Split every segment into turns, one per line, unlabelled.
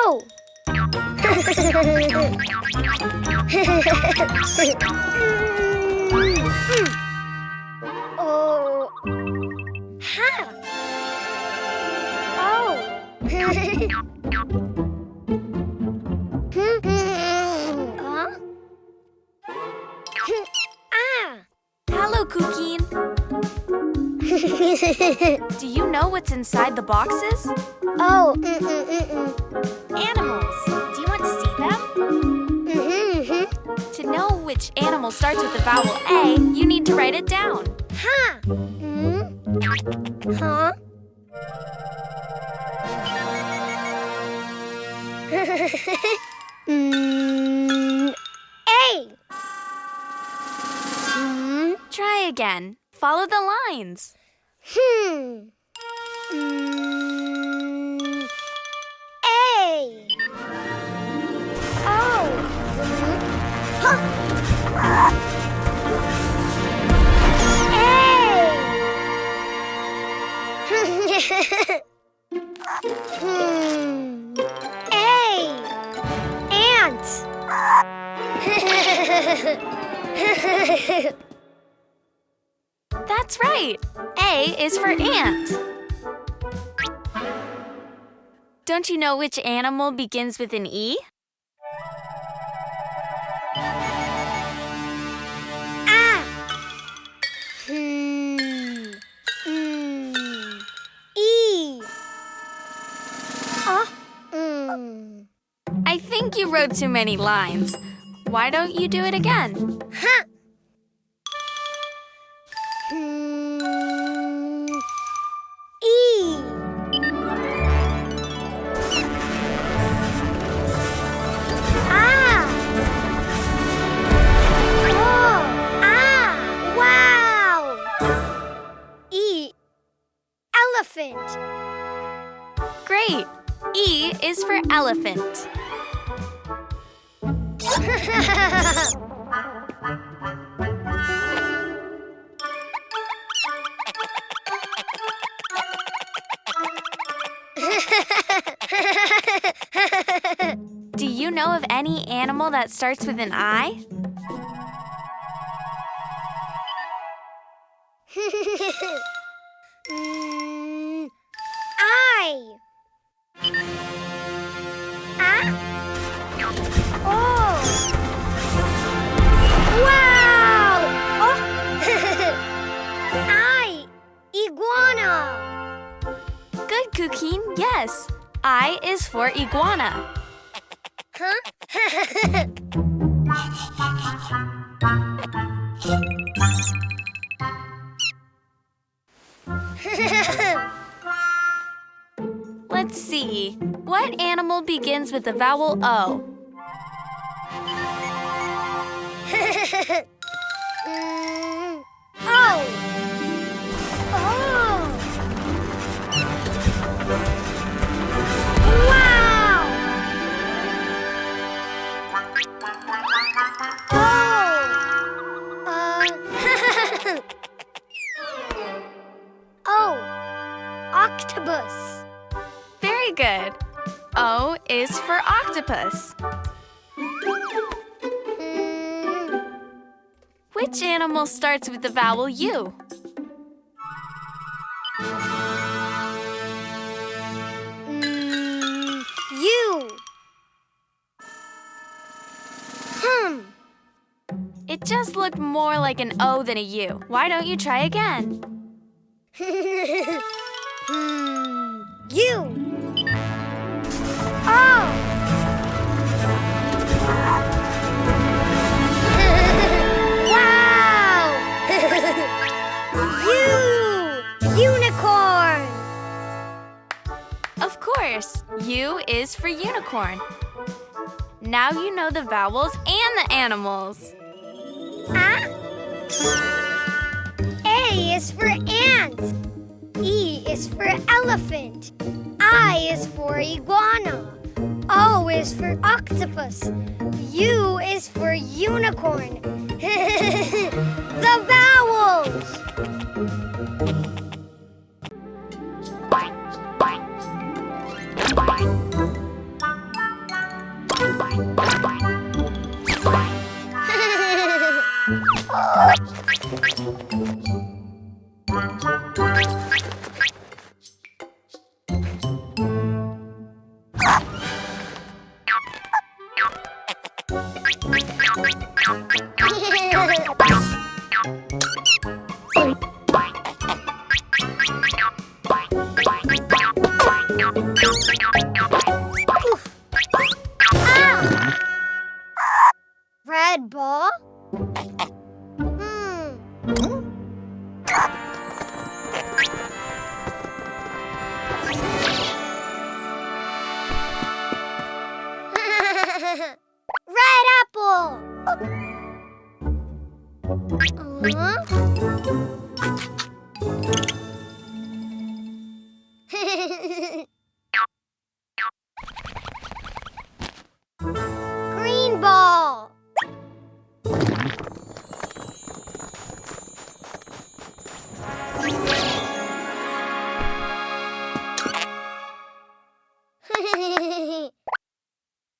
Oh! Oh. Ha. Oh. Huh? Ah.
Hello, Cuquin. Do you know what's inside the boxes?
Oh.
Animals. Do you want to see them? To know which animal starts with the vowel A, you need to write it down.
Ha. Huh? A.
Try again. Follow the lines.
A. Oh. Huh. A. Ant.
That's right. A is for ant. Don't you know which animal begins with an E?
Ah. E.
I think you wrote too many lines. Why don't you do it again?
Huh. E. Ah. Oh. Ah. Wow. E. Elephant.
Great. E is for elephant. Do you know of any animal that starts with an I?
I. Ah. Oh. Wow. Oh. I. Iguana.
Good, Cuquin. Yes. I is for iguana.
Huh?
Let's see. What animal begins with the vowel O?
Oh. Oh. Wow. Oh. Octopus.
Very good. O is for octopus. Which animal starts with the vowel U?
U.
It just looked more like an O than a U. Why don't you try again?
U. Oh. Wow. Unicorn.
Of course, U is for unicorn. Now you know the vowels and the animals.
Ah. A is for ant. E is for elephant. I is for iguana. O is for octopus. U is for unicorn. The vowels! Ah! Red ball? Red apple! Green ball!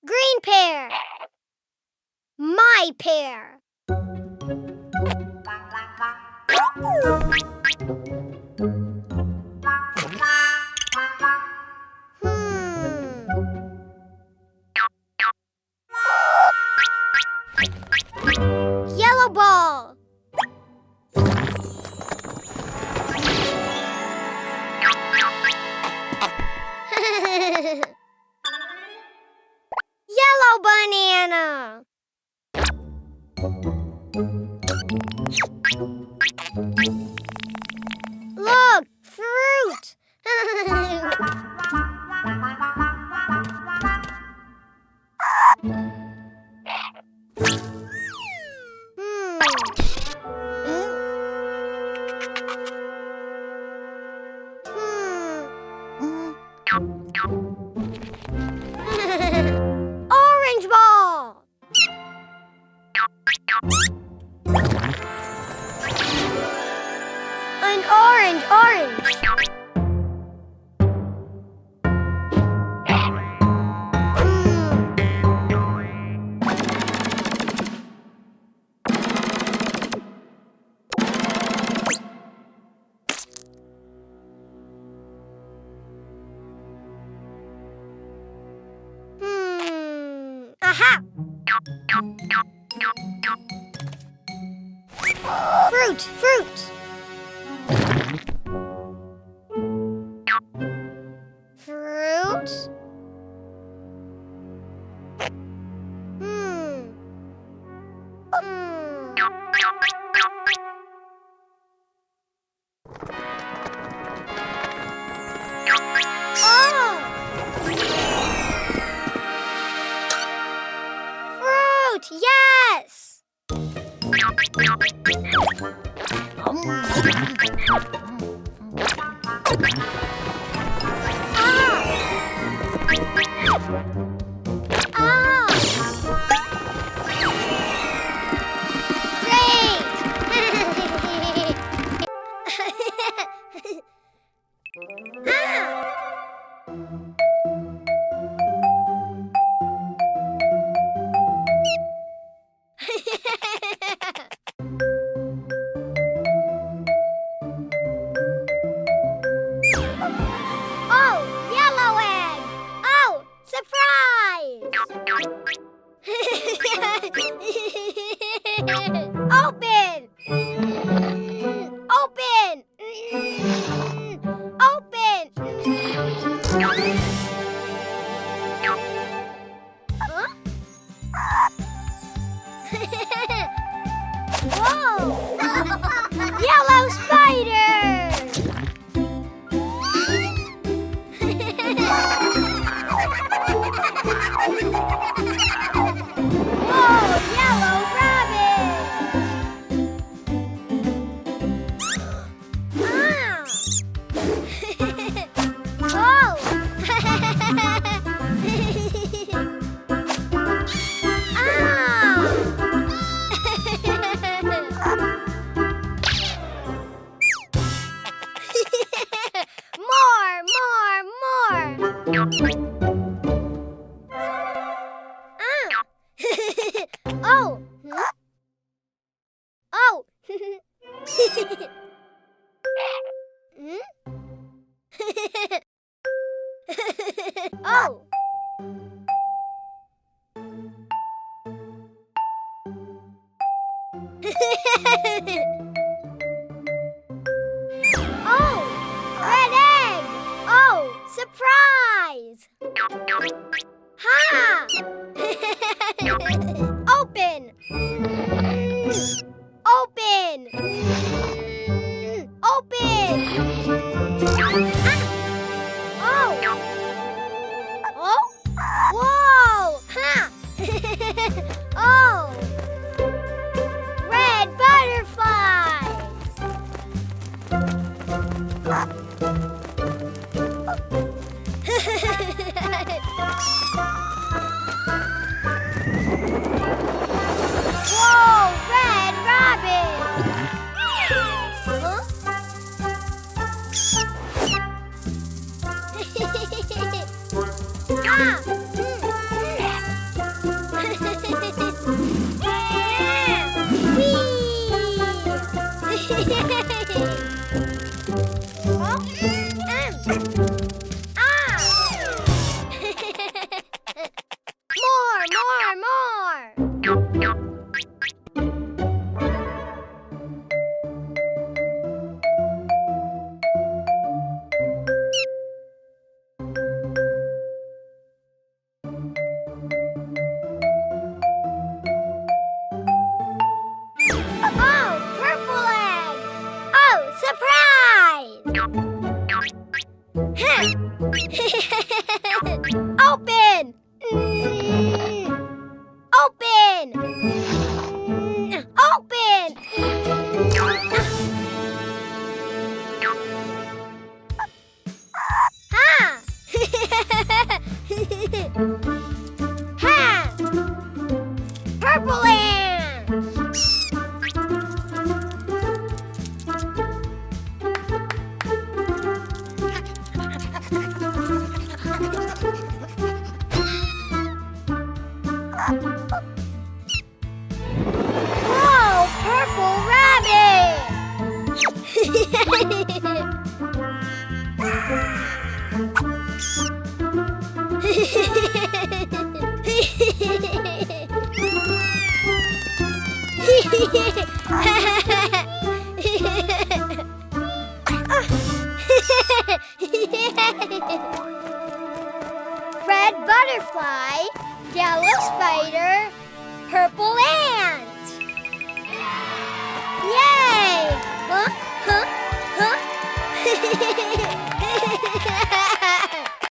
Green pear! My pear! Yellow ball! Yellow banana! Look, fruit! Orange ball! An orange! Aha! Fruit! Fruit? Oh! Fruit! Yes! Oh, yellow egg! Oh, surprise! Open! Open! Open! Huh? Whoa! Yellow spider! Whoa! Yellow rabbit! Oh! Hmm? Oh! Hmm? Oh! Oh, red egg. Oh, surprise. Ha! Open. Open. Open. Ah. Oh. Oh. Whoa. Ha. Oh. Red butterflies. Whoa, red rabbit! Huh? Ah! More! Oh, purple egg! Oh, surprise! Huh. Open! Open! Open! Ha! Ha! Purple ant! Whoa, purple rabbit! Red butterfly, yellow spider, purple